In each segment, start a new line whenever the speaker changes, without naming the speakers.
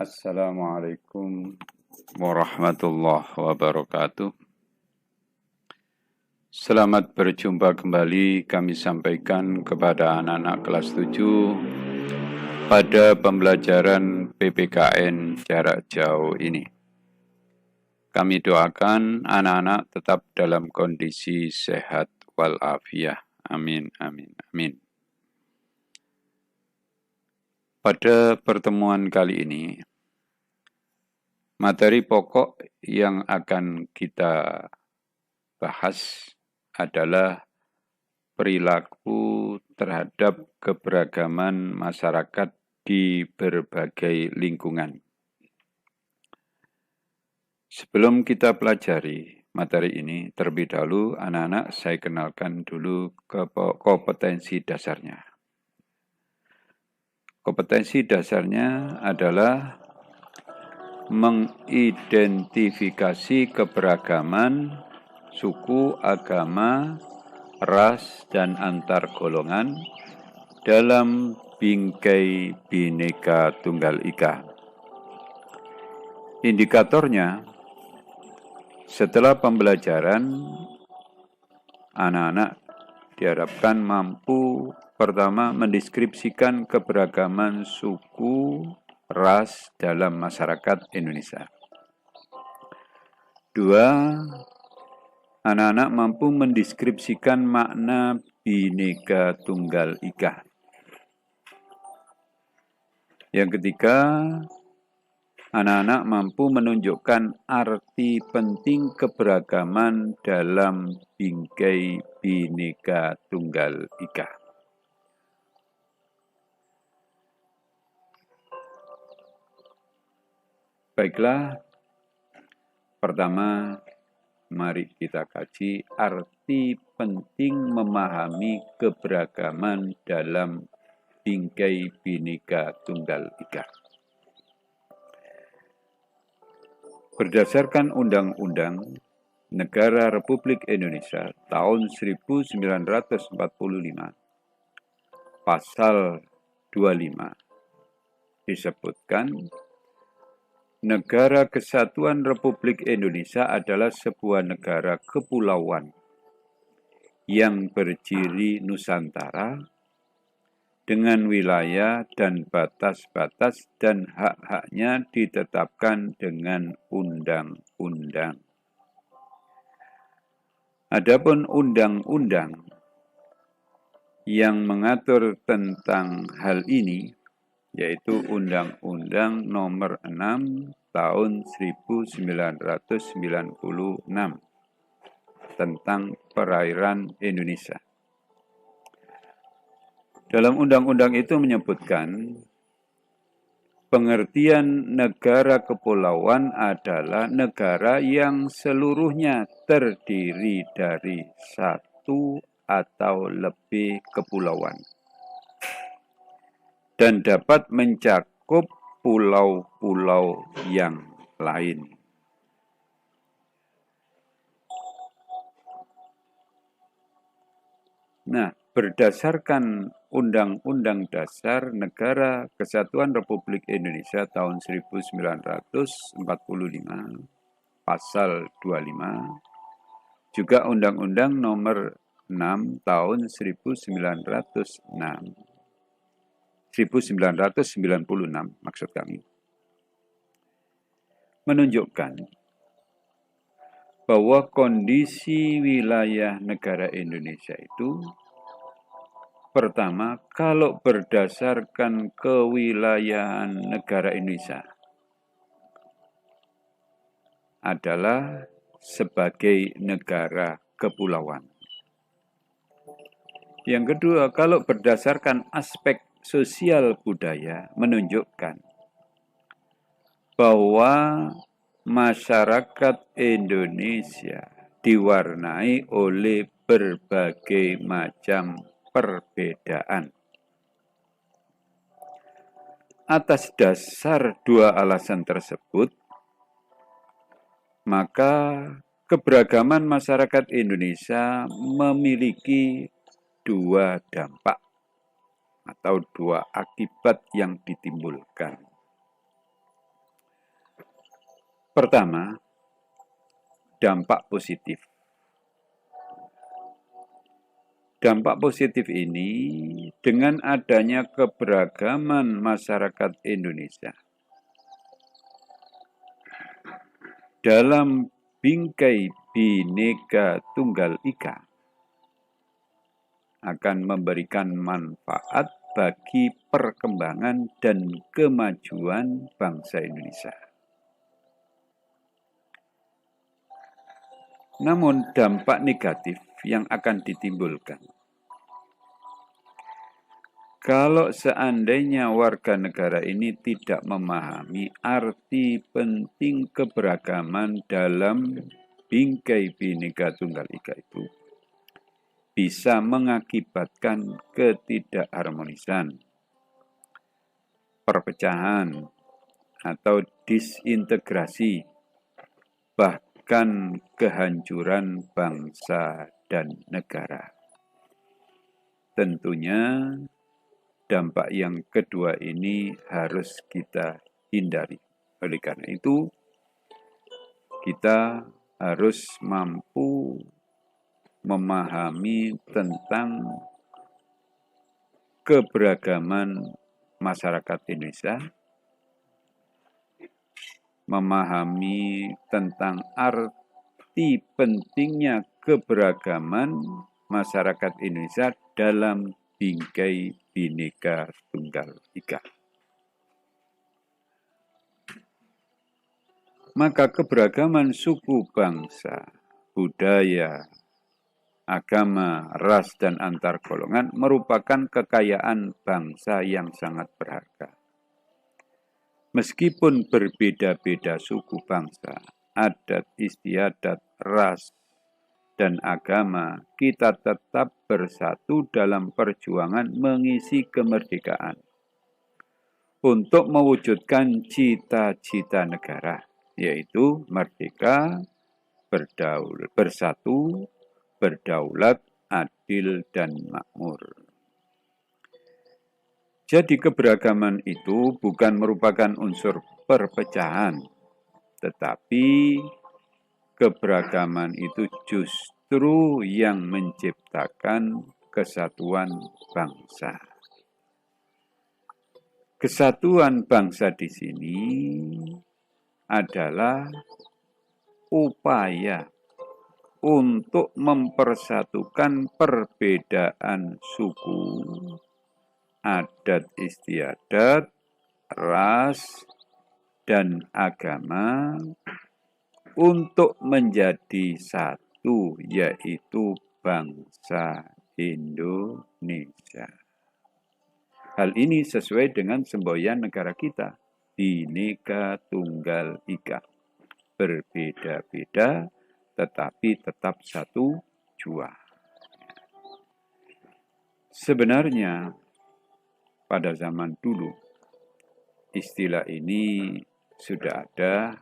Assalamualaikum warahmatullahi wabarakatuh. Selamat berjumpa kembali kami sampaikan kepada anak-anak kelas 7 pada pembelajaran PPKN jarak jauh ini. Kami doakan anak-anak tetap dalam kondisi sehat walafiat. Amin, amin, amin. Pada pertemuan kali ini, materi pokok yang akan kita bahas adalah perilaku terhadap keberagaman masyarakat di berbagai lingkungan. Sebelum kita pelajari materi ini, terlebih dahulu anak-anak saya kenalkan dulu kompetensi dasarnya. Kompetensi dasarnya adalah mengidentifikasi keberagaman suku, agama, ras, dan antar golongan dalam bingkai Bhinneka Tunggal Ika. Indikatornya, setelah pembelajaran, anak-anak diharapkan mampu pertama mendeskripsikan keberagaman suku, ras dalam masyarakat Indonesia. 2, anak-anak mampu mendeskripsikan makna Bhinneka Tunggal Ika. Yang ketiga, anak-anak mampu menunjukkan arti penting keberagaman dalam bingkai Bhinneka Tunggal Ika. Baiklah, pertama mari kita kaji arti penting memahami keberagaman dalam bingkai Bhinneka Tunggal Ika. Berdasarkan Undang-Undang Negara Republik Indonesia tahun 1945, Pasal 25, disebutkan Negara Kesatuan Republik Indonesia adalah sebuah negara kepulauan yang berciri Nusantara dengan wilayah dan batas-batas dan hak-haknya ditetapkan dengan undang-undang. Adapun undang-undang yang mengatur tentang hal ini yaitu Undang-Undang Nomor 6 Tahun 1996 tentang Perairan Indonesia. Dalam undang-undang itu menyebutkan pengertian negara kepulauan adalah negara yang seluruhnya terdiri dari satu atau lebih kepulauan dan dapat mencakup pulau-pulau yang lain. Nah, berdasarkan Undang-Undang Dasar Negara Kesatuan Republik Indonesia tahun 1945, Pasal 25, juga Undang-Undang Nomor 6 tahun 1996 maksud kami, menunjukkan bahwa kondisi wilayah negara Indonesia itu pertama, kalau berdasarkan kewilayahan negara Indonesia adalah sebagai negara kepulauan. Yang kedua, kalau berdasarkan aspek sosial budaya menunjukkan bahwa masyarakat Indonesia diwarnai oleh berbagai macam perbedaan. Atas dasar dua alasan tersebut, maka keberagaman masyarakat Indonesia memiliki dua dampak atau dua akibat yang ditimbulkan. Pertama, dampak positif. Dampak positif ini dengan adanya keberagaman masyarakat Indonesia dalam bingkai Bhinneka Tunggal Ika akan memberikan manfaat bagi perkembangan dan kemajuan bangsa Indonesia. Namun dampak negatif yang akan ditimbulkan kalau seandainya warga negara ini tidak memahami arti penting keberagaman dalam bingkai Bhinneka Tunggal Ika itu, bisa mengakibatkan ketidakharmonisan, perpecahan, atau disintegrasi, bahkan kehancuran bangsa dan negara. Tentunya dampak yang kedua ini harus kita hindari. Oleh karena itu, kita harus mampu memahami tentang keberagaman masyarakat Indonesia, memahami tentang arti pentingnya keberagaman masyarakat Indonesia dalam bingkai Bhinneka Tunggal Ika. Maka keberagaman suku bangsa, budaya, agama, ras, dan antar golongan merupakan kekayaan bangsa yang sangat berharga. Meskipun berbeda-beda suku bangsa, adat istiadat, ras, dan agama, kita tetap bersatu dalam perjuangan mengisi kemerdekaan untuk mewujudkan cita-cita negara, yaitu merdeka, bersatu, berdaulat, adil, dan makmur. Jadi keberagaman itu bukan merupakan unsur perpecahan, tetapi keberagaman itu justru yang menciptakan kesatuan bangsa. Kesatuan bangsa di sini adalah upaya untuk mempersatukan perbedaan suku, adat istiadat, ras, dan agama untuk menjadi satu, yaitu bangsa Indonesia. Hal ini sesuai dengan semboyan negara kita, Bhinneka Tunggal Ika. Berbeda-beda, tetapi tetap satu jua. Sebenarnya, pada zaman dulu, istilah ini sudah ada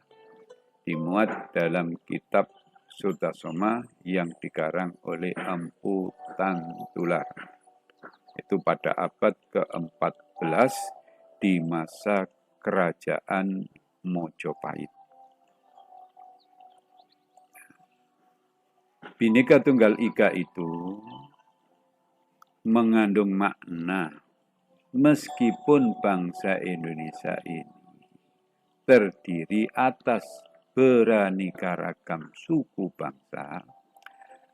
dimuat dalam kitab Sutasoma yang dikarang oleh Empu Tangtular. Itu pada abad ke-14 di masa kerajaan Mojopahit. Bhinneka Tunggal Ika itu mengandung makna meskipun bangsa Indonesia ini terdiri atas beraneka ragam suku bangsa,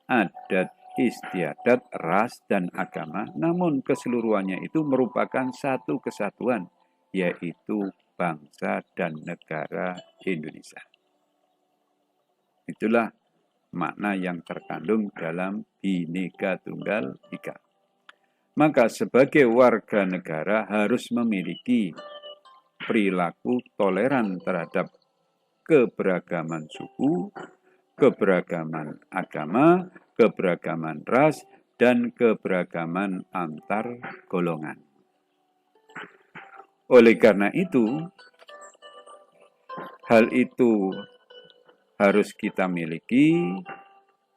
adat istiadat, ras, dan agama, namun keseluruhannya itu merupakan satu kesatuan, yaitu bangsa dan negara Indonesia. Itulah makna yang terkandung dalam Bhinneka Tunggal Ika. Maka sebagai warga negara harus memiliki perilaku toleran terhadap keberagaman suku, keberagaman agama, keberagaman ras, dan keberagaman antar golongan. Oleh karena itu, hal itu harus kita miliki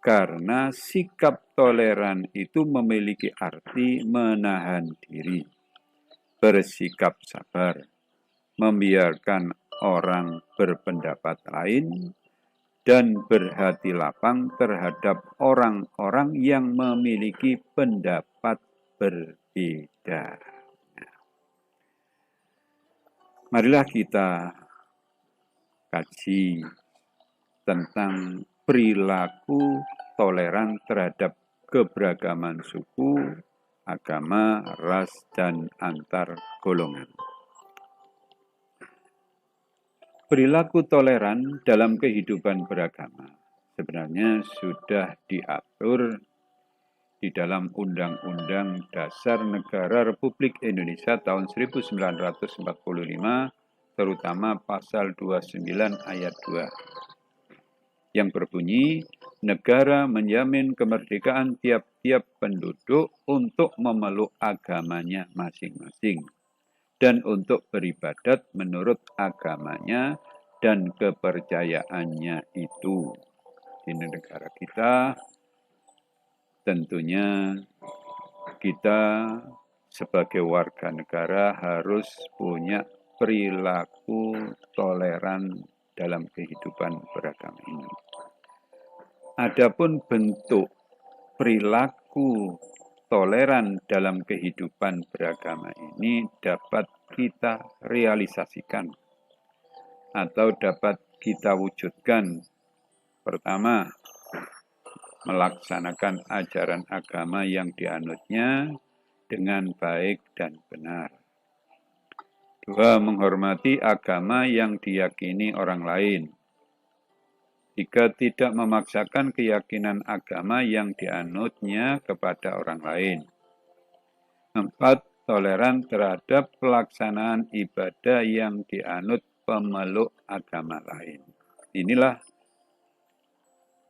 karena sikap toleran itu memiliki arti menahan diri, bersikap sabar, membiarkan orang berpendapat lain dan berhati lapang terhadap orang-orang yang memiliki pendapat berbeda. Marilah kita kaji tentang perilaku toleran terhadap keberagaman suku, agama, ras, dan antar golongan. Perilaku toleran dalam kehidupan beragama sebenarnya sudah diatur di dalam Undang-Undang Dasar Negara Republik Indonesia tahun 1945, terutama pasal 29 ayat 2, yang berbunyi, negara menjamin kemerdekaan tiap-tiap penduduk untuk memeluk agamanya masing-masing dan untuk beribadat menurut agamanya dan kepercayaannya itu. Di negara kita, tentunya kita sebagai warga negara harus punya perilaku toleran dalam kehidupan beragama ini. Adapun bentuk perilaku toleran dalam kehidupan beragama ini dapat kita realisasikan atau dapat kita wujudkan. Pertama, melaksanakan ajaran agama yang dianutnya dengan baik dan benar. Dua, menghormati agama yang diyakini orang lain. Tiga, tidak memaksakan keyakinan agama yang dianutnya kepada orang lain. Empat, toleran terhadap pelaksanaan ibadah yang dianut pemeluk agama lain. Inilah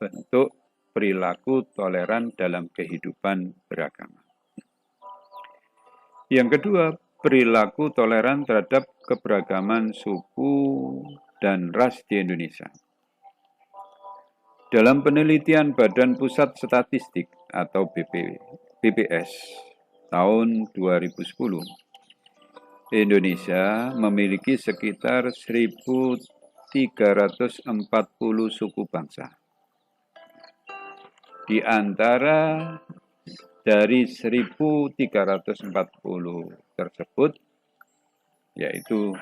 bentuk perilaku toleran dalam kehidupan beragama. Yang kedua, perilaku toleran terhadap keberagaman suku dan ras di Indonesia. Dalam penelitian Badan Pusat Statistik atau BPS tahun 2010, Indonesia memiliki sekitar 1.340 suku bangsa. Di antara dari 1.340 tersebut, yaitu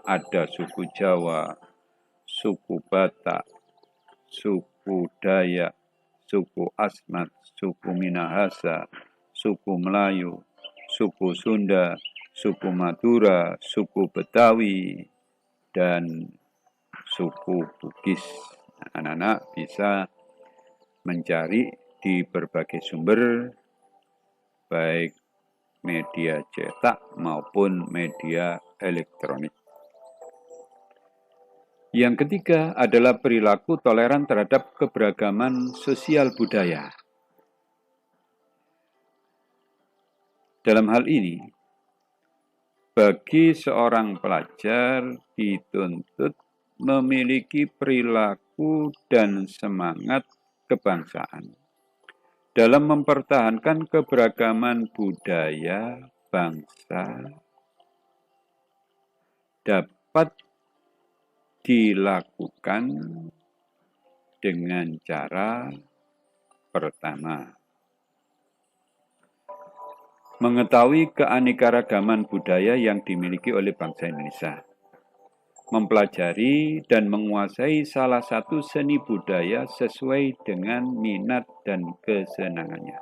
ada suku Jawa, suku Batak, suku Dayak, suku Asmat, suku Minahasa, suku Melayu, suku Sunda, suku Madura, suku Betawi, dan suku Bugis. Anak-anak bisa mencari di berbagai sumber, baik media cetak maupun media elektronik. Yang ketiga adalah perilaku toleran terhadap keberagaman sosial budaya. Dalam hal ini, bagi seorang pelajar dituntut memiliki perilaku dan semangat kebangsaan dalam mempertahankan keberagaman budaya bangsa dapat dilakukan dengan cara pertama, mengetahui keanekaragaman budaya yang dimiliki oleh bangsa Indonesia, mempelajari dan menguasai salah satu seni budaya sesuai dengan minat dan kesenangannya.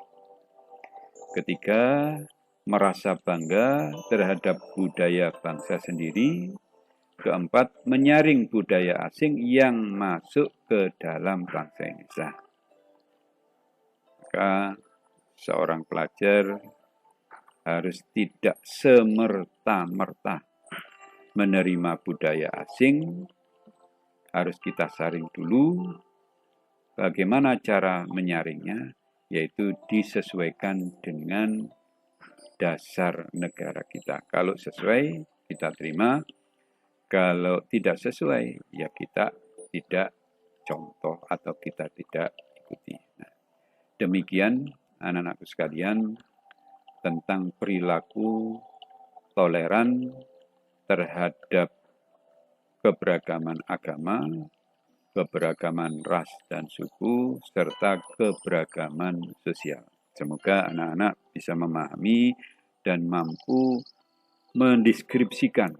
Ketiga, merasa bangga terhadap budaya bangsa sendiri. Keempat, menyaring budaya asing yang masuk ke dalam bangsa Indonesia. Maka seorang pelajar harus tidak semerta-merta menerima budaya asing, harus kita saring dulu. Bagaimana cara menyaringnya? Yaitu disesuaikan dengan dasar negara kita. Kalau sesuai, kita terima. Kalau tidak sesuai, ya kita tidak contoh atau kita tidak ikuti. Nah, demikian anak-anakku sekalian tentang perilaku toleran terhadap keberagaman agama, keberagaman ras dan suku, serta keberagaman sosial. Semoga anak-anak bisa memahami dan mampu mendeskripsikan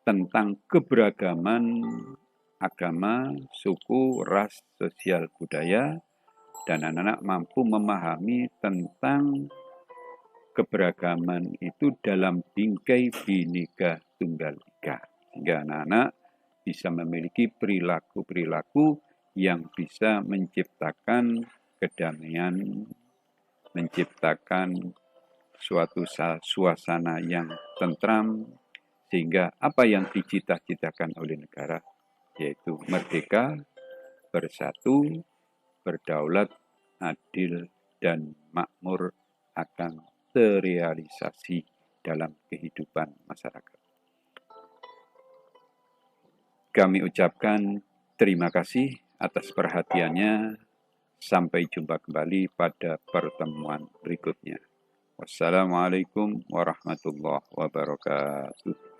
tentang keberagaman agama, suku, ras, sosial, budaya, dan anak-anak mampu memahami tentang keberagaman itu dalam bingkai Bhinneka Tunggal Ika. Sehingga anak-anak bisa memiliki perilaku-perilaku yang bisa menciptakan kedamaian, menciptakan suatu suasana yang tentram, sehingga apa yang dicita-citakan oleh negara, yaitu merdeka, bersatu, berdaulat, adil, dan makmur akan terrealisasi dalam kehidupan masyarakat. Kami ucapkan terima kasih atas perhatiannya. Sampai jumpa kembali pada pertemuan berikutnya. Wassalamualaikum warahmatullahi wabarakatuh.